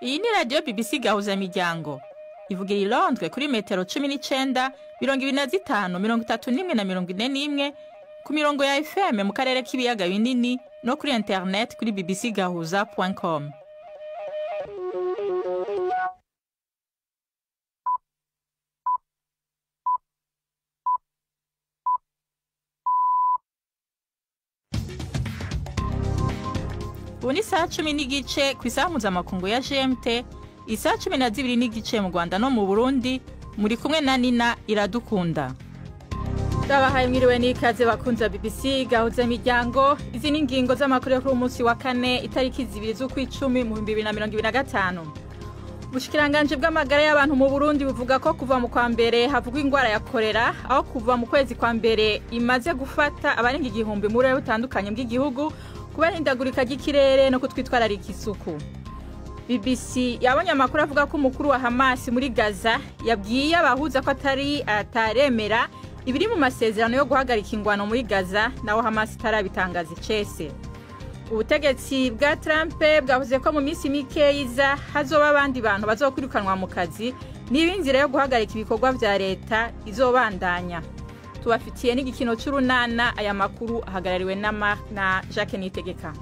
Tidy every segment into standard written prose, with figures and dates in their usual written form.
Iyi ni radio BBC Gahuza Miryango. Ivugira i Londres kuri metero 19, 25, 31 na 41 ku mirongo ya FM mu karere k'ibiyaga binini no kuri internet kuri bbcgahuza.com. Ubu ni saa 10 n'igice ku isaha mpuzamakungu ya GMT, isaha 12 n'igice mu Rwanda no mu Burundi. Muri kumwe na Nina Iradukunda. Ndabahaye mwiriwe n'ikaze bakunza BBC Gahuza Miryango. Izi ni ingingo z'amakuru yo ku munsi wa kane itariki 2 z'ukwicumi mu 2025. Ubushikiranganje bw'amagara y'abantu mu Burundi buvuga ko kuva mu kwa mbere havugwa ingwara ya kolera, aho kuva mu kwezi kwa mbere imaze gufata abarenga igihumbi mu burere butandukanye bw'igihugu kubera indagurika ry'ikirere no kutwitwararika isuku. BBC yabonye amakuru avuga ko umukuru wa Hamas muri Gaza yabwiye abahuza ko ataremera ibiri mu masezerano yo guhagarika ingwano muri Gaza, naho Hamas itarabitangaza icese. Ubutegetsi bwa Trump bwavuze ko mu minsi mike iza hazoba abandi bantu bazokwirukanwa mu kazi n'ibinzira yo guhagarika ibikorwa vya leta izobandanya. Tubafitiye n'igikino c'urunana. Aya makuru ahagarariwe na Jacques Nitegeka.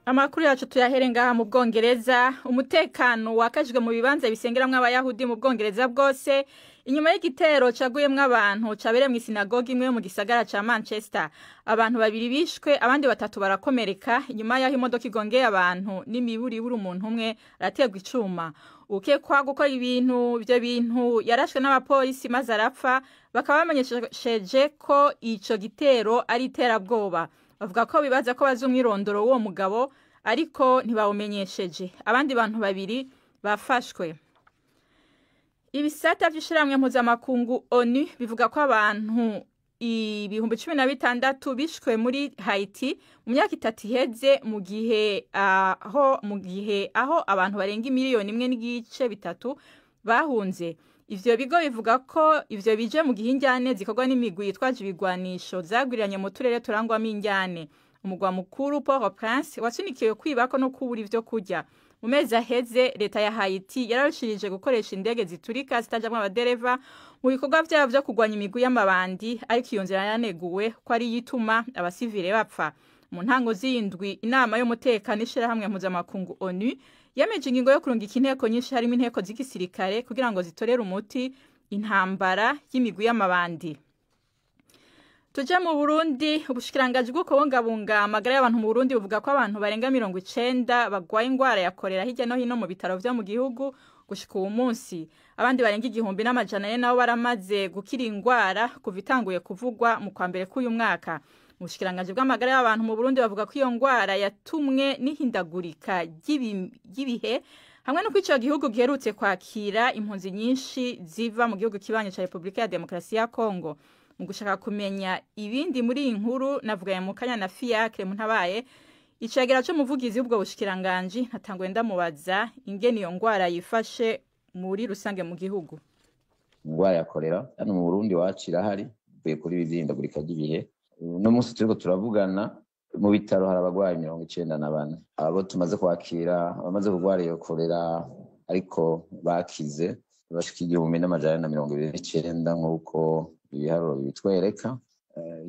Amakuru yacu tuyahere ngaha mu Bwongereza. Umutekano wakajwe mu bibanza bisengeramwe abayahudi mu Bwongereza bwose inyuma y'igitero caguyemwe abantu cabere mu sinagogi imwe mu gisagara ca Manchester. Abantu babiri bishwe, abandi batatu barakomereka inyuma y'aho imodoka igongeye abantu n'imiburiburi umuntu umwe arategwa icuma. Ukekwa gukora ibyo bintu yarashwe n'abapolisi maze arapfa. Bakaba bamenyesheje ko ico gitero ari iterabwoba. Bavuga ko bibaza ko bazumwirondoro uwo mugabo ariko ntibawumenyesheje. Abandi bantu babiri bafashwe. Ibisata vy'ishiramwe mpuzamakungu ONU bivuga ko abantu 16,000 bishwe muri Haiti mu myaka 3 iheze, mu gihe aho abantu barenga miliyoni 1.3 bahunze. Ivyo bigo bivuga ko ivyo bije mu gihe injyane zikorwa n'imigwi yitwaje ibigwanisho zagwiriranye mu turere turangwamo injyane. Umugwa mukuru Port-au-Prince wasunikiwe kwibako no kubura ivyo kurya. Mu mezi aheze leta ya Haiti yararushirije gukoresha indege ziturika zitajamwe abadereva mu bikorwa vyabo vyo kugwanya imigwi y'amabandi, ariko iyo nzira yaneguwe ko ari yituma abasivile bapfa. Mu ntango z'indwi inama y'umutekano ishirahamwe mpuzamakungu ONU yameje ingingo yo kurungika inteko nyinshi harimo inteko z'igisirikare kugira ngo zitorere umuti intambara y'imigwi y'amabandi. Tuje mu Burundi. Ubushikiranganje bwo kubungabunga amagara y'abantu mu Burundi buvuga ko abantu barenga 90 bagwaye ingwara ya kolera hirya no hino mu bitaro vyo mu gihugu gushika uwo munsi. Abandi barenga igihumbi n'amajana nabo baramaze gukira ingwara kuva itanguye kuvugwa mu kwa mbere k'uyu mwaka. Ubushikiranganje bw'amagara y'abantu mu Burundi bavuga ko iyo ngwara yatumwe n'ihindagurika ry'ibihe hamwe no kwica gihugu giherutse kwakira impunzi nyinshi ziva mu gihugu kibanye ca Republika ya Demokarasi ya Kongo. Mu gushaka kumenya ibindi muri iyi nkuru navugaye mu kanya na Fiacre Muntabaye, icagera cyo muvugizi ubwo bushikiranganje natangwe ndamubaza ingene iyo ngwara yifashe muri rusange mu gihugu. Ingwara ya kolera hano mu Burundi wacira hari bivuye kuri bizindagurika ry'ibihe. No munsi turiko turavugana mu bitaro hari abagwayi 94. Abo tumaze kwakira abamaze kugwara iyo kolera ariko bakize bashika 1,229 nk'uko ibiharuro bitwereka.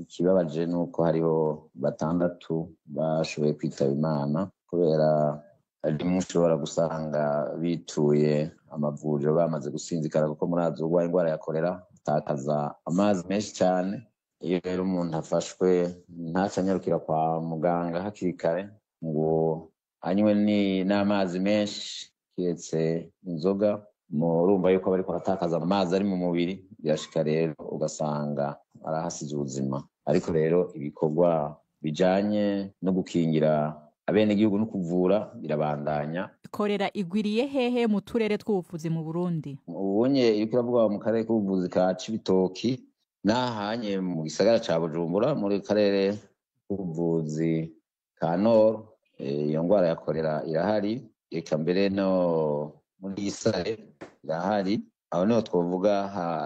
Ikibabaje nuko hariho 6 bashoboye kwitaba Imana kubera ari mushobora gusanga bituye amavuriro bamaze gusinzikara, kuko murazi urwaye ingwara ya kolera utakaza amazi menshi cyane. Iyo rero umuntu afashwe ntacanyarukira kwa muganga hakiri kare ngo anywe n'amazi menshi kiretse inzoga, murumva yuko bari kuratakaza amazi ari mu mubiri, birashika rero ugasanga arahasize ubuzima. Ariko rero ibikorwa bijanye no gukingira abene gihugu no kuvura birabandanya. Kolera igwiriye hehe mu turere tw'ubuvuzi mu Burundi? Ubonye iyo kiravuga mu karere k'ubuvuzi ka Cibitoki nahanye mu gisagara ca Bujumbura muri karere k'ubuvuzi ka Nord, iyo ngwara ya kolera irahari. Eka mbere no muri Isare irahari. aho niho twovuga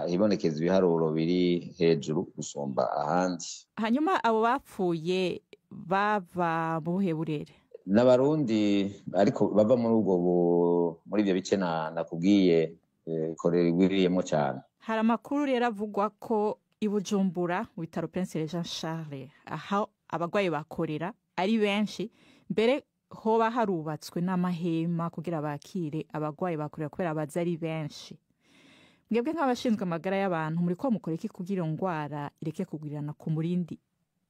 hibonekeza ibiharuro biri hejuru gusumba ahandi. Hanyuma abo bapfuye bava mu buhe burere? N'abarundi ariko bava muri ibyo bice nakubwiye korera igwiriyemo cyane. Hari amakuru rero avugwa ko i Bujumbura mu bitaro Prince Jean Charles aho abagwayi bakorera ari benshi, mbere hoba harubatswe n'amahema kugira bakire abagwayi bakorera kubera baza ari benshi. Mwebwe nk'abashinzwe amagara y'abantu muri ko mukora iki kugira ngwara ireke kugwirana ku murindi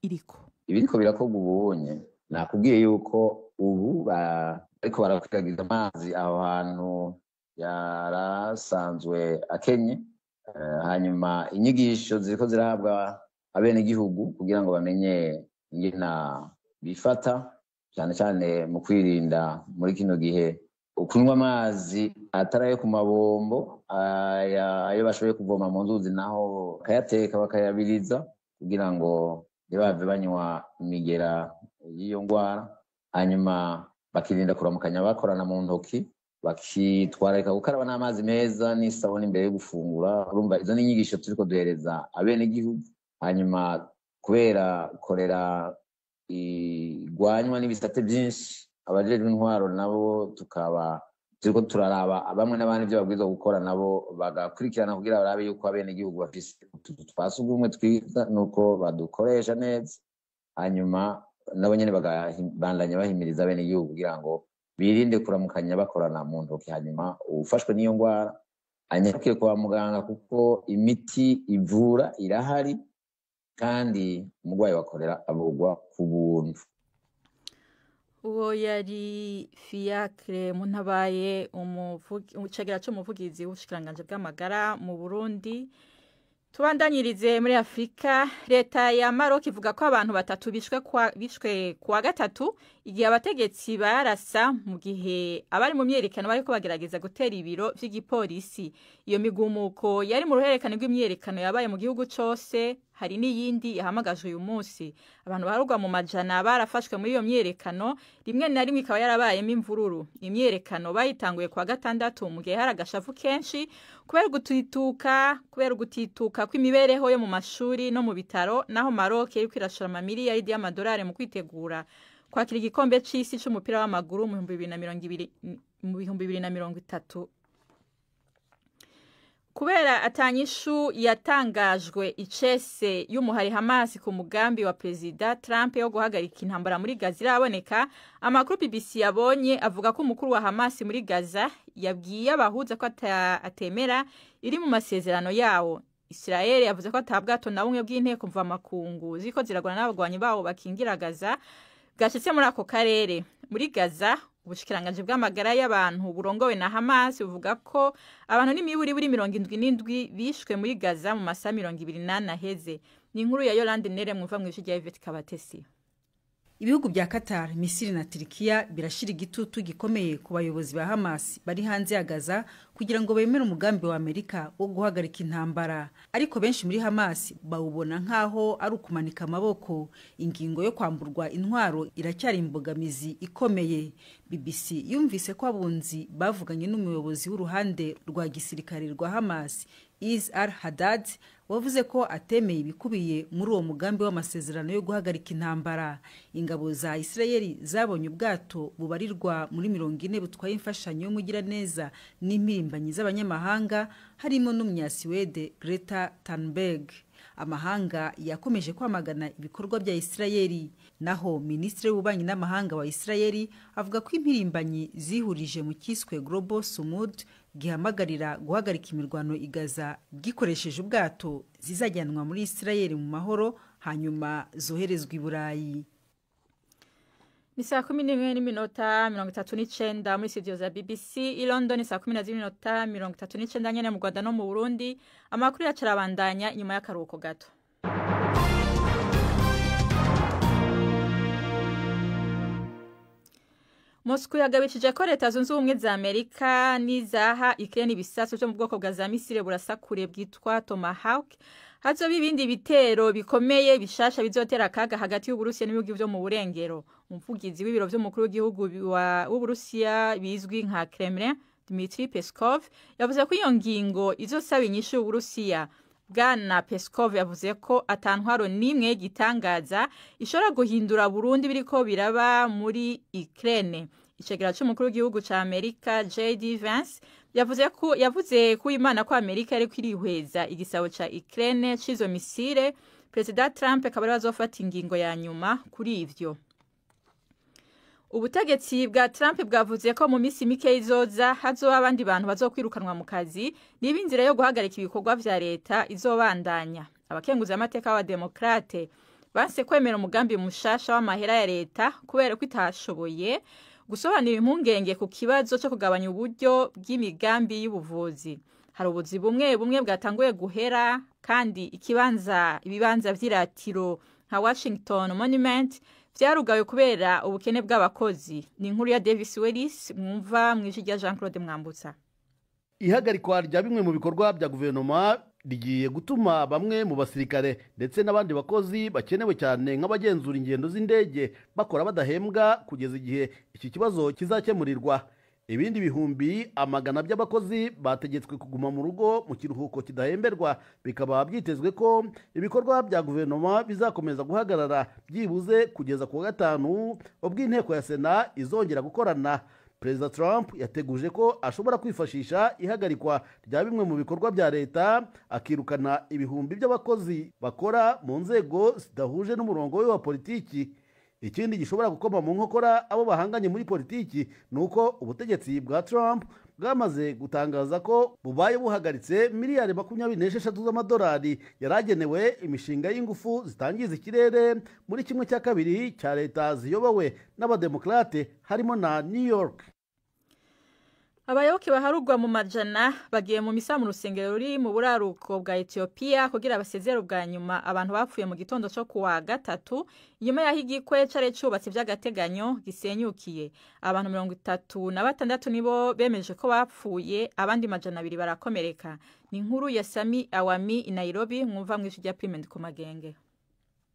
iriko? Ibiriko birakorwa ubunye nakubwiye yuko ubu ariko barakwiragiza amazi aho hantu yarasanzwe akenye, hanyuma inyigisho ziriko zirahabwa abenegihugu kugira ngo bamenye ingena bifata cyane cyane mu kwirinda muri kino gihe ukunywa amazi ataraye ku mabombo, ayo bashoboye kuvoma mu nzuzi naho bakayateka bakayabiriza kugira ngo ntibave banywa imigera y'iyo ngwara, hanyuma bakirinda kuramukanya bakorana mu ntoki, bakitwararika gukaraba n'amazi meza n'isabuni imbere yo gufungura. Urumva izo n'inyigisho turiko duhereza abenegihugu. Hanyuma kubera korera igwanywa n'ibisate byinshi, abajejwe intwaro nabo tukaba turiko turaraba bamwe n'abandi ibyo babwirizwa gukora nabo bagakurikirana kugira barabe yuko abenegihugu bafise utuzu twa sugumwe twiza nuko badukoresha neza, hanyuma nabo nyene bagabandanya bahimiriza abenegihugu kugira ngo birinde kuramukanya bakorana mu ntoki, hanyuma ufashwe n'iyo ngwara anyarukiye kwa muganga kuko imiti ivura irahari kandi umugwayi wakorera avurwa ku buntu. Uwo yari Fiacre Muntabaye umucegera c'umuvugizi w'ubushikiranganje bw'amagara mu Burundi. Tubandanyirize muri Afrika, leta ya Maroc ivuga ko abantu batatu bishwe kuwa gatatu igihe abategetsi barasa mu gihe abari mu myerekano bariko bagerageza gutera ibiro vy'igipolisi. Iyo migumuko yari mu ruhererekane rw'imyerekano yabaye mu gihugu cose, hari n'iyindi yahamagajwe uyu munsi. Abantu barugwa mu majana barafashwe muri iyo myerekano, rimwe na rimwe ikaba yarabayemo imvururu. Imyerekano bayitanguye kuwa gatandatu mu gihe hari agashavu kenshi kubera gutituka kw'imibereho yo mu mashuri no mu bitaro, naho Maroc iri kwirashora amamiliyaridi y'amadolari mu kwitegura kwakira igikombe c'isi c'umupira w'amaguru mu 2030. Kubera atanyishu yatangajwe icese y'umuhari Hamas ku mugambi wa Perezida Trump yo guhagarika intambara muri Gaza iraboneka, amakuru BBC yabonye avuga ko umukuru wa Hamas muri Gaza yabwiye abahuza ko atemera iri mu masezerano yawo. Israel yavuze ko atabwato na bumwe bw'inteko mvamakungu ziko ziragwana n'abagwanyi bawo bakingira Gaza bwashitse muri ako karere. Muri Gaza ubushikiranganje bw'amagara y'abantu burongowe na Hamas buvuga ko abantu n'imiburi buri 77 bishwe muri Gaza mu masaha 28 aheze. Ni inkuru ya Yolande Nere mwumva mu ijwi rya Yvette Kabatesi. Ibihugu bya Qatar, Misiri na Turkiya birashira igitutu gikomeye ku bayobozi ba Hamas bari hanze ya Gaza kugira ngo bemere umugambi wa Amerika wo guhagarika intambara. Ariko benshi muri Hamas bawubona nkaho ari ukumanika amaboko. Ingingo yo kwamburwa intwaro iracyari imbogamizi ikomeye. BBC yumvise ko abunzi bavuganye n'umuyobozi w'uruhande rwa gisirikare rwa Hamas, Is al-Haddad, wavuze ko atemeye ibikubiye muri uwo mugambi w'amasezerano yo guhagarika intambara. Ingabo za Israeli zabonye ubwato bubarirwa muri 40 butwaye imfashanyo y'umugira neza n'impirimbanyi z'abanyamahanga, harimo n'umunyasiwede Greta Thunberg. Amahanga yakomeje kwamagana ibikorwa bya Israeli. Naho Ministre w'ububanyi n'amahanga wa Israeli avuga ko impirimbanyi zihurije mu kiswe Global Summit gihamagarira guhagarika imirwano igaza gikoresheje ubwato zizajyanwa muri Israeli mu mahoro hanyuma zoherezwa i Burayi. Ni saa 11:39 muri studio za BBC i London, saa 11:39 nyene mu Rwanda no mu Burundi. Amakuru yacarabandanya nyuma y'akaruhuko gato. Moscow yagabishije ko leta zunze ubumwe za Amerika nizaha Ukraine ibisasu byo mu bwoko bwa za misile burasakure bwitwa Tomahawk, hazo bibindi bitero bikomeye bishasha bizotera kaga hagati y'Uburusiya n'ibihugu byo mu burengero. Umuvugizi w'ibiro byo mukuru w'igihugu w'Uburusiya bizwi nka Kremlin, Dmitry Peskov yavuze ko iyo ngingo izosaba inyishu y'Uburusiya. Bwana Peskov yavuze ko atantwaro n'imwe y'igitangaza ishobora guhindura Burundi biriko biraba muri Ukraine. Icegera c'umukuru w'igihugu ca Amerika JD Vance yavuze ko Imana ko Amerika yari kwirihweza igisabo ca Ukraine cizo misile. Perezida Trump akaba azofata ingingo ya nyuma kuri ivyo. Ubutegetsi bwa Trump bwavuze ko mu misi mike izoza hazoba abandi bantu bazokwirukanwa mu kazi niba inzira yo guhagarika ibikorwa vya leta izobandanya. Abakenguza amateka b'abademokrate banse kwemera umugambi mushasha w'amahera ya leta kubera ko itashoboye gusobanura impungenge ku kibazo cyo kugabanya uburyo bw'imigambi y'ubuvuzi. Hari ubuzi bumwe bwatanguye guhera kandi ibibanza vy'iratiro nka Washington Monument vyarugawe kubera ubukene bw'abakozi. Ni inkuru ya Davis Willis mwumva mwijwi rya Jean-Claude Mwambutsa. Ihagarikwa rya bimwe mu bikorwa bya guverinoma rigiye gutuma bamwe mu basirikare ndetse n'abandi bakozi bakenewe cyane nk'abagenzura ingendo z'indege bakora badahembwa kugeza igihe iki kibazo kizakemurirwa. Ibindi bihumbi amagana by'abakozi bategetswe kuguma mu rugo mu kiruhuko kidahemberwa, bikaba byitezwe ko ibikorwa bya guverinoma bizakomeza guhagarara byibuze kugeza ku wa gatanu ubwo inteko ya Sena izongera gukorana. Perezida Trump yateguje ko ashobora kwifashisha ihagarikwa rya bimwe mu bikorwa bya leta akirukana ibihumbi by'abakozi bakora mu nzego zidahuje n'umurongo we wa politiki. Ikindi gishobora gukoma mu nkokora abo bahanganye muri politiki nuko ubutegetsi bwa Trump bwamaze gutangaza ko bubaye buhagaritse miliyari 26 z'amadolari yaragenewe imishinga y'ingufu zitangiza ikirere muri kimwe cya kabiri cya leta ziyobowe n'abademokrate harimo na New York. Abayoboke baharugwa mu majana bagiye mu misa mu rusengero ruri mu buraruko bwa Ethiopia kugira basezere bwa nyuma abantu bapfuye mu gitondo cyo kuwa gatatu nyuma ya higikwe care cyubatse by'agateganyo gisenyukiye. Abantu 36 nibo bemeje ko bapfuye, abandi majana 2 barakomereka. Ni inkuru ya Sami Awami i Nairobi mwumva mwishu rya Piment ku magenge.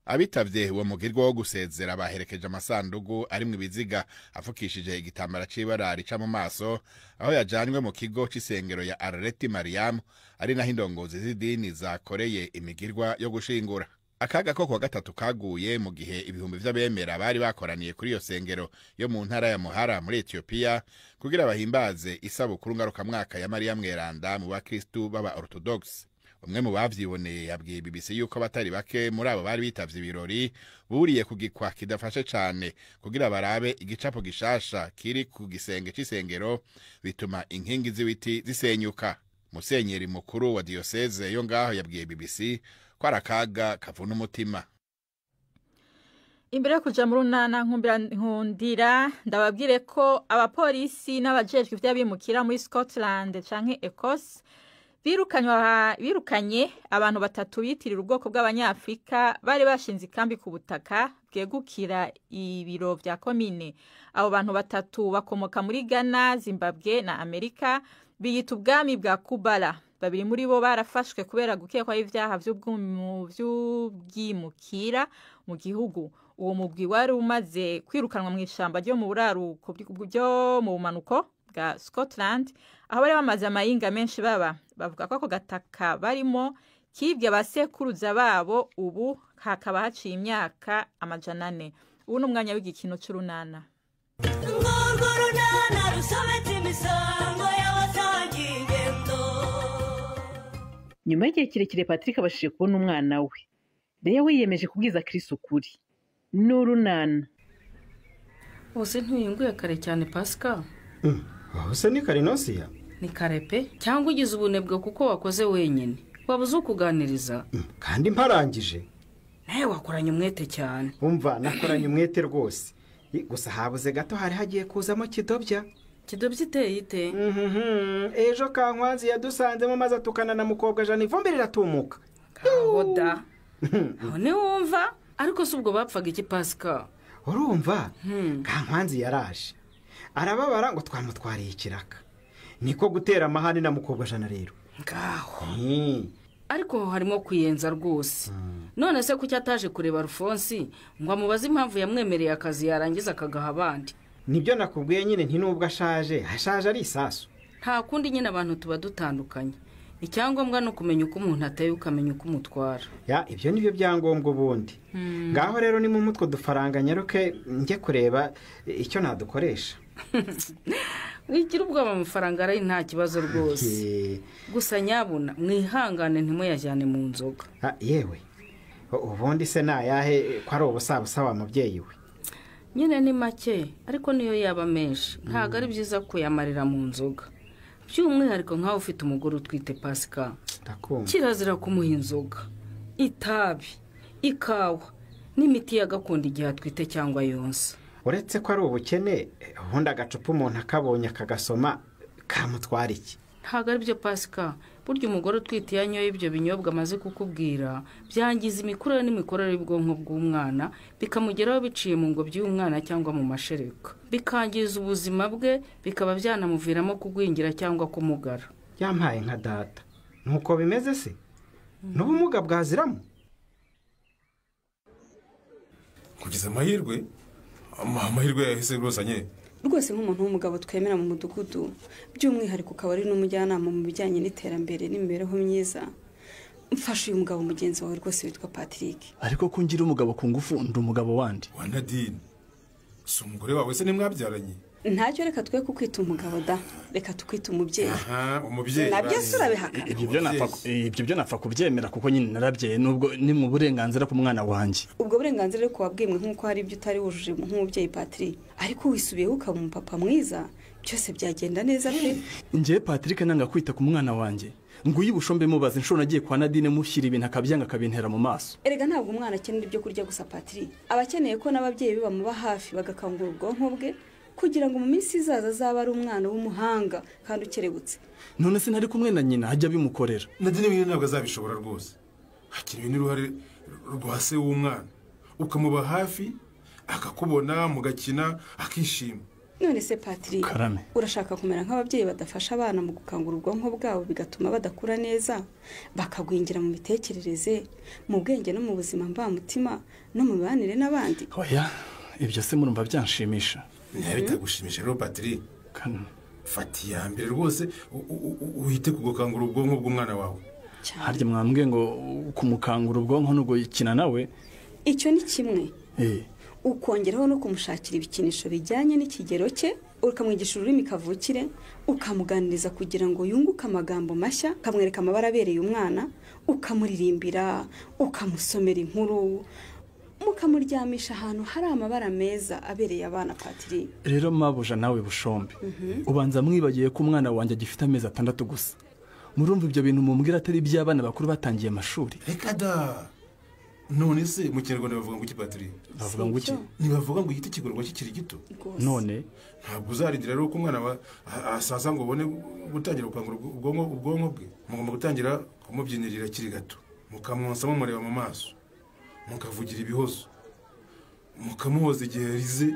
Abitavye uwo mugirwa wo gusezera baherekeje amasandugu ari mu biziga afukishije igitambara c'ibara rica mu maso aho yajanywe mu kigo c'isengero ya Arleti Mariam ari naho indongozi z'idini zakoreye imigirwa yo gushingura. Akaga ko kuwa gatatu kaguye mu gihe ibihumbi vy'abemera bari bakoraniye kuri iyo sengero yo mu ntara ya Muhara muri Ethiopia kugira bahimbaze isabukuru ngarukamwaka ya Maria Mweranda mu bakristu baba Orthodox. Umwe mu bavyiboneye yabwiye BBC yuko batari bake muri abo bari bitavye ibirori buriye kugikwa kidafashe cane kugira barabe igicapo gishasha kiri ku gisenge c'isengero bituma inkingi z'ibiti zisenyuka. Musenyeri mukuru wa diocese yo ngaho yabwiye BBC ko arakaga kavuna umutima. Imbere yo kuja mu runana nkundira ndababwire ko abapolisi n'abajejwe ivy'abimukira muri Scotland canke Ecosse birukanye abantu 3 bitirira ubwoko bw'abanyafrika bari bashinze ikambi ku butaka bwegukira ibiro vya komine. Abo bantu 3 bakomoka muri Ghana, Zimbabwe na Amerika biyita ubwami bwa Kubala. 2 muri bo barafashwe kubera gukekwa ivyaha vy'ubwimukira mu gihugu. Uwo mugwi wari umaze kwirukanwa mu ishamba ryo mu buraruko byo mu bumanuko bwa Scotland aho bari bamaze amayinga menshi bavuga ko ako gataka barimo kibwe abasekuruza babo ubu hakaba haciye imyaka 400. Ubu n'umwanya w'igikino c'urunana. Nyuma y'igihe kirekire Patrick abashije kubona umwana we. Leya wiyemeje kubwiza Kristo ukuri. N'urunana. Ose ntuyinguye kare cyane Pascal. Ose ni Karinosia? Ni karepe cyangwa ugize ubunebwe kuko wakoze wenyine. Wabuze ukuganiriza. Kandi mparangije. Nawe wakoranye umwete cyane. Umva nakoranye umwete rwose. Gusa habuze gato hari hagiye kuzamo kidobya. Kidobya iteye ite? Ejo Kankwanzi yadusanzemo maze atukana na mukobwa Jane Ivombe riratumuka. Oda. None wumva ariko subwo bapfaga iki Pascal? Urumva? Kankwanzi yaraje. Arababara ngo twamutwariye ikiraka. Niko gutera amahane na mukobwa Jana rero. Ngaho. Ariko harimo kuyenza rwose. None se kuki ataje kureba Alphonse ngo amubaze impamvu yamwemereye akazi yarangiza akagaha abandi? Nibyo nakubwiye nyine nti nubwo ashaje ari isasu. nta kundi nyine abantu tuba dutandukanye. Icyangombwa ni ukumenya uko umuntu ateye ukamenya uko umutwara. Ibyo ni byo byangombwa ubundi. Ngaho rero ni mu mutwe dufaranga nyaruke njye kureba icyo nadukoresha. Wigira ubwoba amafaranga ari nta kibazo rwose. Gusa nyabuna mwihangane ntimuyajyane mu nzoga. Yewe ubundi se nayahe ko ari ubusabusa wa mubyeyi we? Nyine ni make ariko niyo yaba menshi ntabwo ari byiza kuyamarira mu nzoga. By'umwihariko nkaho ufite umugore utwite Pasika. Kirazira kumuha inzoga, itabi, ikawa n'imiti ya gakondo igihe atwite cyangwa yonsa. Uretse ko ari ubukene ubundi agacupa umuntu akabonye akagasoma kamutwara iki? Ntabwo ari byo Pasika. Burya umugore utwite yanyoye ibyo binyobwa amaze kukubwira byangiza imikurire n'imikorere y'ubwonko bw'umwana bikamugeraho biciye mu ngobyi y'umwana cyangwa mu mashereka, bikangiza ubuzima bwe, bikaba byanamuviramo kugwingira cyangwa kumugara. Yampaye nka data. Nuko bimeze se? N'ubumuga bwaziramo? Kugeza amahirwe yahise rwose rwose nk'umuntu w'umugabo twemera mu mudugudu, by'umwihariko ukaba ari n'umujyanama mu bijyanye n'iterambere n'imibereho myiza. Mfashe uyu mugabo mugenzi wawe rwose witwa Patrick. Ariko ko ngira umugabo ku ngufu ndi umugabo wandi. Wa Nadine, si umugore wawe se nimwabyaranye? Ntacyo reka twe kukwita umugabo da, reka tukwita umubyeyi. Umubyeyi. Nabyo surabihaka. Ibyo byo napfa kubyemera kuko nyine narabyaye nubwo ni mu burenganzira ku mwana wanjye. Ubwo burenganzira ariko wabwimwe nk'uko hari ibyo utari wujuje nk'umubyeyi Patrick, ariko wisubiyeho ukaba umupapa mwiza byose byagenda neza pe. Ngiye Patrick nanga kwita ku mwana wanjye. Nguyi bushombe mubaza inshuro nagiye kwa Nadine mushyira ibintu akabyanga akabintera mu maso. Erega ntabwo umwana akenera ibyo kurya gusa Patrick. Abakeneye ko n'ababyeyi be bamuba hafi bagakangura ubwonko bwe kugira ngo mu minsi izaza azaba ari umwana w'umuhanga kandi ukerebutse. None se ntari kumwe na nyina hajya bimukorera. Nadine we ntabwo azabishobora rwose. Hakiri n'uruhare rwa se w'umwana. Ukamuba hafi akakubona mugakina akishima. None se Patrick, Karame, urashaka kumera nk'ababyeyi badafasha abana mu gukangura ubwonko bwabo bigatuma badakura neza, bakagwingira mu mitekerereze, mu bwenge no mu buzima mvamutima no mu mibanire n'abandi? Oya, ibyo se murumva byanshimisha. Ntibitagushimisha rero Patrick. Fata iya mbere rwose uhite kugukangura ubwonko bw'umwana wawe. Harya mwambwiye ngo kumukangura ubwonko no gukina nawe? Icyo ni kimwe. Ukongeraho no kumushakira ibikinisho bijyanye n'ikigero cye, ukamwigisha ururimi kavukire, ukamuganiriza kugira ngo yunguke amagambo mashya, ukamwereka amabara abereye umwana, ukamuririmbira, ukamusomera inkuru, mukamuryamisha ahantu hari amabara meza abereye abana Patrick. Rero mabuja nawe bushombe. Ubanza mwibagiye ko umwana wanjye agifite amezi 6 gusa. Murumva ibyo bintu mumbwira atari by'abana bakuru batangiye amashuri. Reka da. None se mu Kinyarwanda bavuga ngo iki Patrick? Bavuga ngo iki? Nibavuga ngo igiti kigorwa kikiri gito. None ntabwo uzarindira rero ko umwana asaza ngo ubone gutangira gukangura ubwonko bwe. Mugomba gutangira kumubyinirira kiri gato. Mukamwonsamo mureba mu maso. Mukavugira ibihozo. Mukamuhoza igihe rize.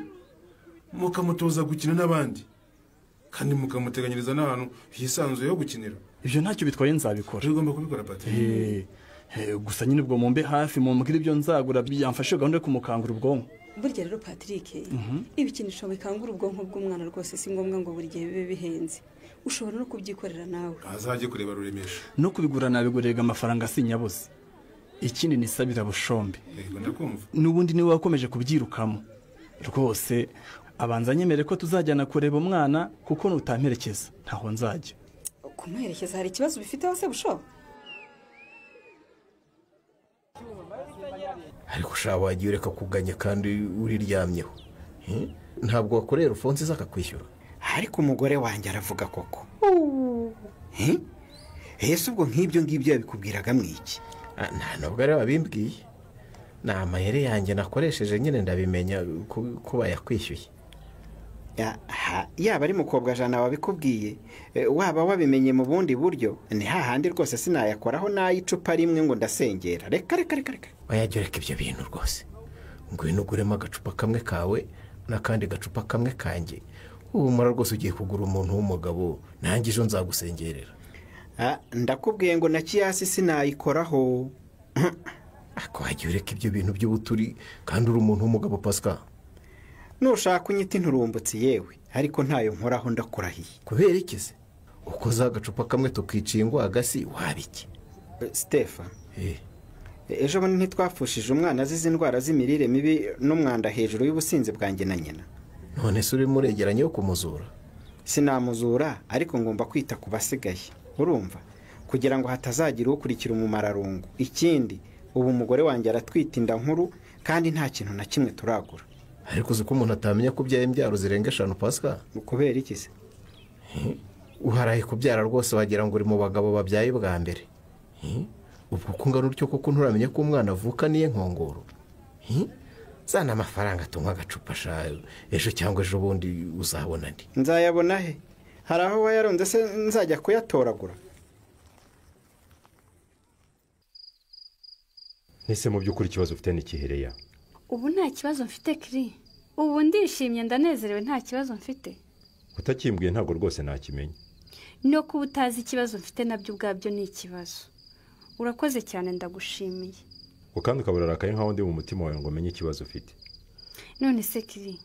Mukamutoza gukina n'abandi. Kandi mukamuteganyiriza n'ahantu hisanzuye yo gukinira. Ibyo ntacyo bitwaye nzabikora. Ugomba kubikora Patrick. Gusa nyine ubwo mumbe hafi mumbwira ibyo nzagura byamfashe gahunda yo kumukangura ubwonko. Burya rero Patrick, ibikinisho bikangura ubwonko bw'umwana rwose si ngombwa ngo buri gihe bibe bihenze. Ushobora no kubyikorera nawe. Azajye kureba ruremesha. No kubigura nabigurega amafaranga sinyabuze. Ikindi nisabira bushombe. Nubundi niwe wakomeje kubyirukamo. Rwose abanza nyemere ko tuzajyana kureba umwana kuko nutamperekeza ntaho nzajya. Kumuherekeza hari ikibazo bifite hose bushobo? Ariko ushaka wagiye ureka kuganya kandi uriryamyeho. Ntabwo wakorera Alphonse akakwishyura. Ariko umugore wanjye aravuga koko. Ese ubwo nk'ibyo ngibyo yabikubwiraga mwiki? Ntabwo ari wabimbwiye. Ni amayeri yanjye nakoresheje nyine ndabimenya ko bayakwishyuye. Yaba ari mukobwa jana wabikubwiye, waba wabimenye mu bundi buryo, ni hahandi rwose sinayakoraho nayicupa rimwe ngo ndasengera. Reka. Wayajya ureka ibyo bintu rwose. Ngwino uguremo agacupa kamwe kawe n'akandi gacupa kamwe kanjye. Ubu mara rwose ugiye kugura umuntu w'umugabo, nanjye ejo nzagusengerera. Ndakubwiye ngo na kiyasi sinayikoraho. Ako wajya ureka ibyo bintu by'ubuturi kandi uri umuntu w'umugabo Pascal. Nushaka unyita inturumbutsi yewe, ariko ntayo nkoraho ndakurahiye. Kubera iki se? ukoza agacupa kamwe tukiciye ingwagasi wabiki Stefa ejo bundi ntitwapfushije umwana azize indwara z'imirire mibi n'umwanda hejuru y'ubusinzi bwanjye na nyina. none se urimo uregeranye yo kumuzura? Sinamuzura ariko ngomba kwita ku basigaye urumva, kugira ngo hatazagira ukurikira umumararungu. Ikindi ubu umugore wanjye aratwita inda nkuru kandi nta kintu na kimwe turagura. ariko uzi ko umuntu atamenya ko ubyaye imbyaro zirenga 5 Pascal? Kubera iki se? Uharaye kubyara rwose wagira ngo uri mu bagabo babyaye bwa mbere. Ubwo kungana utyo koko nturamenya ko umwana avuka niye nkongoro. Zana amafaranga tunywa agacupa shayo ejo cyangwa ejo bundi uzabona ndi. Nzayabona he? Hari aho wayaronze se nzajya kuyatoragura? Nese mu by'ukuri ikibazo ufite n'ikihereya? Ubu nta kibazo mfite Kiri. Ubu ndishimye ndanezerewe nta kibazo mfite. Utakimbwiye ntabwo rwose nakimenya. No kuba utazi ikibazo mfite nabyo ubwabyo ni ikibazo. Urakoze cyane ndagushimiye. Ukandi ukaburarakaye nkaho ndi mu mutima wawe ngo menye ikibazo ufite. None se Kiri,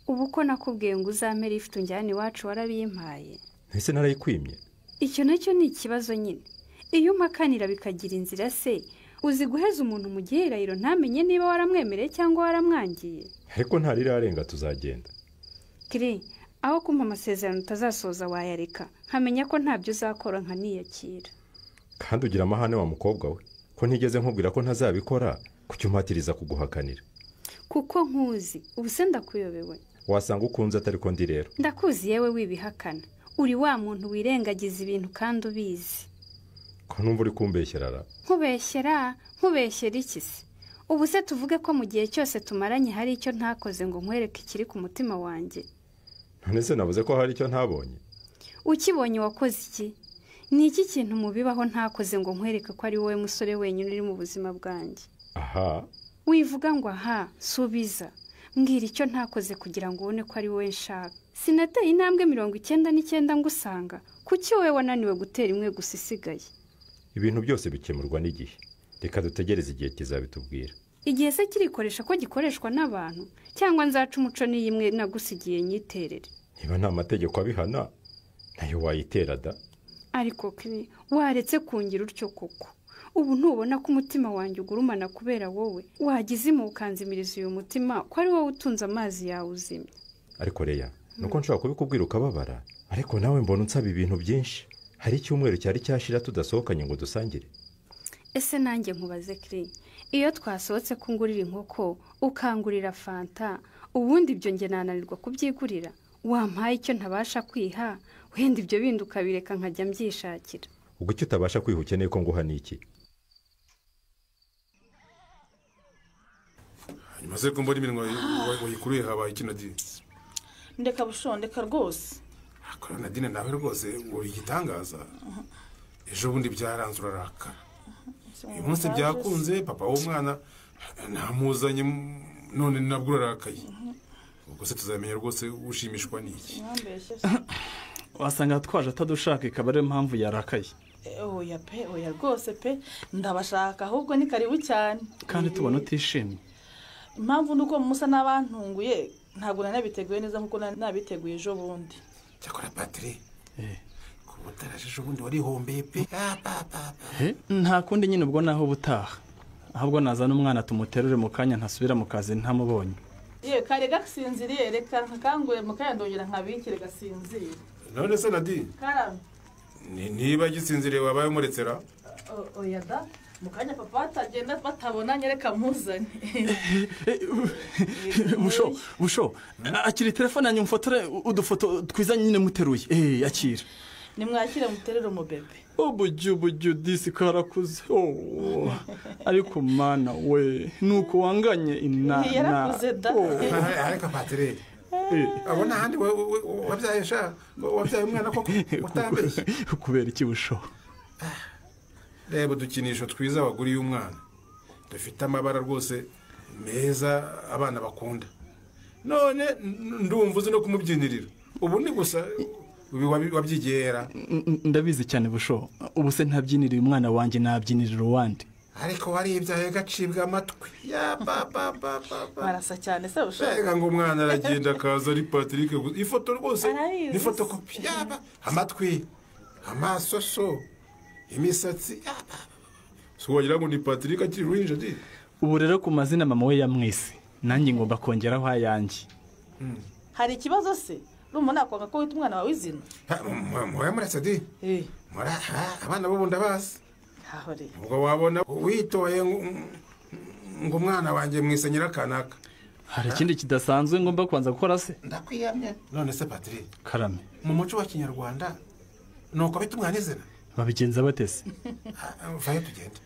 ubu ko nakubwiye ngo uzampere ifite unjyane iwacu warabimpaye. Ese narayikwimye? Icyo nacyo ni ikibazo nyine. Iyo umpakanira bikagira inzira se, uzi guheza umuntu mu gihirahiro ntamenye niba waramwemereye cyangwa waramwangiye. Ariko ntarirarenga tuzagenda. Kiri, aho kumpa amasezerano utazasoza wayareka, nkamenya ko ntabyo uzakora nkaniyakira. Kandi ugira amahane wa mukobwa we, ko ntigeze nkubwira ko ntazabikora, kuki umpatiriza kuguhakanira? Kuko nkuzi, ubu se ndakuyobewe. Wasanga ukunze atari ko ndi rero. Ndakuzi yewe wibihakana. Uri wa muntu wirengagiza ibintu kandi ubizi. Ko numva uri kumbeshyerara? Nkubeshyera iki se? Ubu se tuvuge ko mu gihe cyose tumaranye hari icyo ntakoze ngo nkwereke ikiri ku mutima wanjye. None se navuze ko hari icyo ntabonye? Ukibonye wakoze iki? Ni iki kintu mubibaho ntakoze ngo nkwereke ko ari wowe musore wenyine uri mu buzima bwanjye? Aha. Wivuga ngo aha, subiza. Mbwira icyo ntakoze kugira ngo ubone ko ari wowe nshaka. Sinateye intambwe 99 ngusanga. Kuki wowe wananiwe gutera imwe gusa isigaye? Ibintu byose bikemurwa n'igihe. Reka dutegereze igihe kizabitubwira. Igihe se kirikoresha ko gikoreshwa n'abantu cyangwa nzaca umuco n'iyimwe nagusigiye nyiterere? Niba nta mategeko abihana nayo wayitera da. Ariko Kiri, waretse kungira utyo koko. Ubu ntubona ko umutima wanjye ugurumana kubera wowe. Wagize mu ukanzimiriza uyu mutima ko ari wowe utunze amazi yawe uzimye. Ariko Reya, nuko nshaka kubikubwira ukababara, ariko nawe mbona unsaba ibintu byinshi. Hari icyumweru cyari cyashira tudasohokanye ngo dusangire. Ese nanjye nkubaze Kiri, iyo twasohotse kungurira inkoko ukangurira fanta, ubundi ibyo nge nananirwa kubyigurira, wampaye icyo ntabasha kwiha, wenda ibyo bindi ukabireka nkajya mbyishakira. Ubwo icyo utabasha kwiha ukeneye ko nguha niki? Hanyuma se ko mbona iminwa wayikuruye habaye iki Nadine? Ndeka bushondeka rwose. Akora Nadine nawe rwose uri igitangaza. Ejo bundi byaranze uraraka. Uyu munsi byakunze papa w'umwana namuzanye none nabwo urarakaye. Ubwo se tuzamenya rwose ushimishwa n'iki? Wasanga twaje atadushaka ikaba ari impamvu yarakaye. Oya rwose pe ndabashaka ahubwo ni karibu cyane. Kandi tubona utishimye. Impamvu nuko musa n'abantunguye ntabwo nanabiteguye neza nkuko nabiteguye ejo bundi. Cyakora Patri. Kubutaraje ejo bundi warihombeye pe. Nta kundi nyine ubwo naho butaha. Ahubwo nazana umwana tumuterure mu kanya ntasubira mu kazi ntamubonye. Kare gasinziriye reka nkakangure mu kanya ndongera nkabikire gasinziriye. None se Nadine? Karame. Niba gisinziriye wabaye umuretsera? Oya da. Mukanya papa atagenda batabona nyereka muzanye. Busho, akiri telefone yanyu mfotore udufoto twiza nyine muteruye. Akira. Nimwakire muterere mu bebe. Ubuju disi karakuze. Ariko mana we nuko wanganye inana. Yarakuze da. Ariko Patri. Abona handi wabyaye sha wabyaye umwana koko utambeshye. Kubera iki Busho? Reba dukinisho twiza waguriye umwana. Dufite amabara rwose meza abana bakunda. None ndumva uzi no kumubyinirira. Ubu ni gusa wabyigera. Ndabizi cyane Busho. Ubu se ntabyiniriye umwana wanjye nabyinirira uwandi. Ariko waribyaye gacibwa amatwi. Ya baba. Marasa cyane se Busho. Rega ngo umwana aragenda akaza ari Patrick ifoto rwose ni fotokopi yaba amatwi amaso so imisatsi so wagira ngo ni Patrick akiri ruhinja di. Ubu rero ku mazina mama we yamwise nanjye ngomba kongeraho ayanjye. Hari ikibazo se rumuna kwanga ko wita umwana wawe izina? Moya muretse di. Mora abana bo ndabazi. Hahore. Ubwo wabona witoye ngo umwana wanjye mwisenyera kanaka. Hari ikindi kidasanzwe ngomba kwanza gukora se? Ndakwiyamye. None se Patrick. Karame. Mu muco wa Kinyarwanda nuko bita umwana izina. Babigenza batese? Vayo tugende.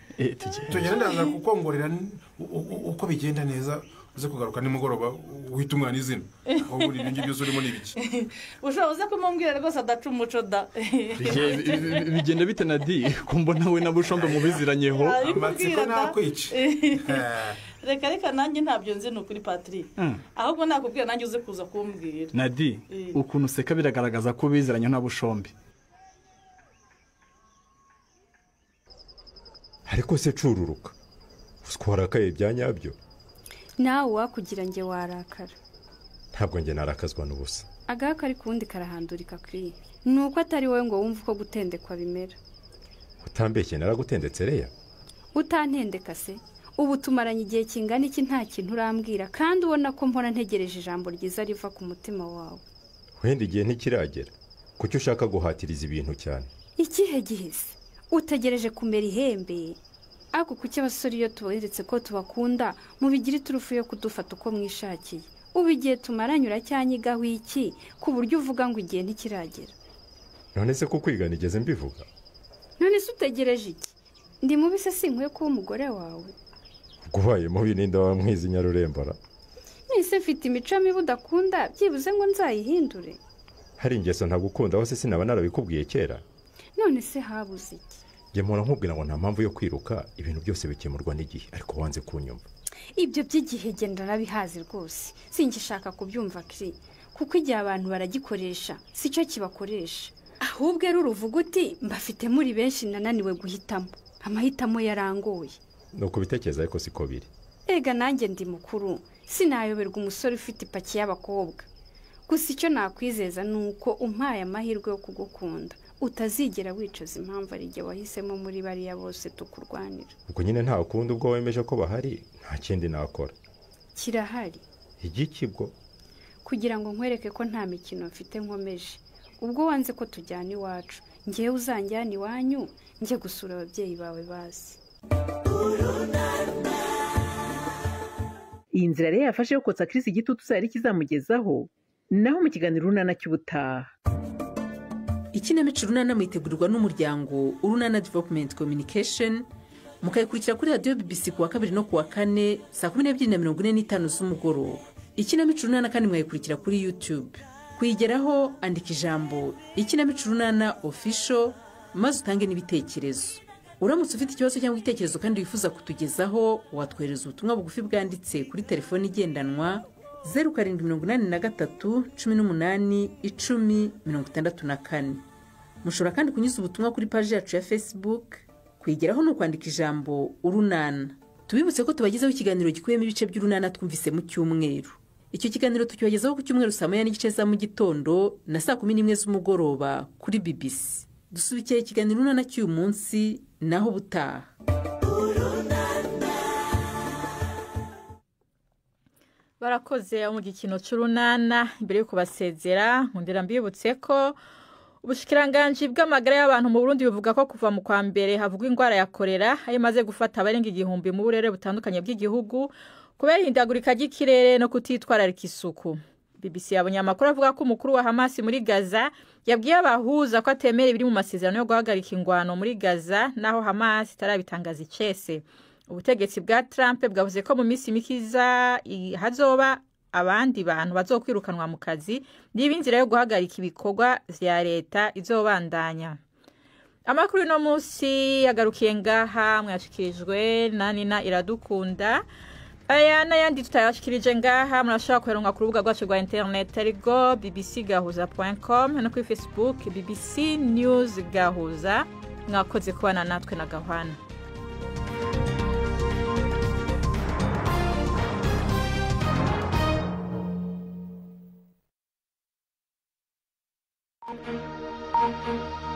Tugende ndaza kukongorera uko bigenda neza uze kugaruka nimugoroba wita umwana izina. Aho buri bingi byose urimo nibiki. Ushoboze kumumbwira rwose adaca umuco da. Bigenda bite Nadi kumbona we na Bushombe mubiziranyeho? Amatsiko nakwica. Reka nanjye ntabyo nzi nukuri Patrick. Ahubwo nakubwira nanjye uze kuza kumbwira. Nadi ukuntu seka biragaragaza ko biziranye na Bushombe. Ariko se cururuka uswarakaye byanyabyo nawe wakugira nge warakara. Ntabwo nge narakazwa n'ubusa. Agaka ari kundi karahandurika kuri nuko atari wowe ngo wumve uko gutendekwa bimera. Utambeshye naragutendetse reya. Utantendeka se ubu tumaranye igihe kingana iki nta kintu urambwira kandi ubona ko mpora ntegereje ijambo ryiza riva ku mutima wawe. Wenda igihe ntikiragera kuki ushaka guhatiriza ibintu cyane? Ikihe gihise utegereje kumera ihembe? Ako kuki abasore iyo tuberetse ko tubakunda mubigira iturufu yo kudufata uko mwishakiye. Ubu igihe tumaranye uracyanyigaho iki ku buryo uvuga ngo igihe ntikiragera? None se ko kwiga nigeze mbivuga? None se utegereje iki? Ndi mubi se sinkwiye kuba umugore wawe? Guhaye mubi ninda wa mwizi Nyarurembara. Nise mfite imico mibi udakunda byibuze ngo nzayihindure. Hari ingeso ntagukunda wose sinaba narabikubwiye kera. None se habuze iki? Nge mpora nkubwira ngo nta mpamvu yo kwiruka ibintu byose bikemurwa n'igihe ariko wanze kunyumva. Ibyo by'igihe genda nabihazi rwose singishaka kubyumva kiri kuko igihe abantu baragikoresha sico kibakoresha. Ahubwo rero uruvuga uti mbafite muri benshi nananiwe guhitamo amahitamo yarangoye. Nuko bitekereza ariko siko biri. Ega nanjye ndi mukuru sinayoberwa umusore ufite ipaki y'abakobwa. Gusa icyo nakwizeza nuko umpaye amahirwe yo kugukunda utazigera wicuza impamvu ari igihe wahisemo muri bariya bose tukurwanira. Ubwo nyine nta kundi ubwo wemeje ko bahari nta kindi nakora. Kirahari. Igiki bwo? Kugira ngo nkwereke ko nta mikino mfite nkomeje. Ubwo wanze ko tujyana iwacu ngewe uzanjyana iwanyu nje gusura ababyeyi bawe basi. Iyi nzira rero yafashe yo kotsa Chris igitutu zari kizamugezaho naho mu kiganiro runana cy'ubutaha. Ikinamico runana mwitegurirwa n'umuryango Urunana Development Communication mukayikurikira kuri radio BBC kuwa 2 no kuwa 4 saa 12:45 z'umugoroba. Ikinamico runana kandi mwayikurikira kuri YouTube. Kuyigeraho andika ijambo Ikinamico runana official maze utange n'ibitekerezo. Uramutse ufite ikibazo cyangwa igitekerezo kandi wifuza kutugezaho watwohereza ubutumwa bugufi bwanditse kuri telefone igendanwa 0783181064. Mushobora kandi kunyuza ubutumwa kuri page yacu ya Facebook. Kwigeraho no kwandika ijambo Urunana. Tubibutse ko tubagezaho ikiganiro gikuyemo ibice by'Urunana twumvise mu cyumweru. Icyo kiganiro tukibagezaho ku cyumweru saa 9:30 za mu gitondo na saa 11 z'umugoroba kuri BBC. Dusubikiye ikiganiro Urunana cy'uyu munsi naho butaha. Barakoze mu gikino cy'Urunana. Imbere yo kubasezera nkundira mbibutse ko ubushikiranganje bw'amagara y'abantu mu Burundi buvuga ko kuva mu kwa mbere havugwa indwara ya kolera ayo maze gufata abarenga 1000 mu burere butandukanye bw'igihugu kubera ihindagurika ry'ikirere no kutitwararika isuku. BBC yabonye amakuru avuga ko umukuru wa Hamas muri Gaza yabwiye abahuza ko atemera ibiri mu masezerano yo guhagarika ingwano muri Gaza naho Hamas itarabitangaza icese. Ubutegetsi bwa Trump bwavuze ko mu minsi mikiza hazoba abandi bantu bazokwirukanwa mu kazi n'ibinzira yo guhagarika ibikorwa vya leta izobandanya. Amakuru no munsi yagarukiye ngaha mwashikirijwe na Nina Iradukunda. Aya n'ayandi tutayashikirije ngaha murashobora kuheronka ku rubuga rwacu rwa internet arigo bbcgahuza.com no kuri Facebook BBC News Gahuza. Mwakoze kubana natwe na Gahwana. Thank you.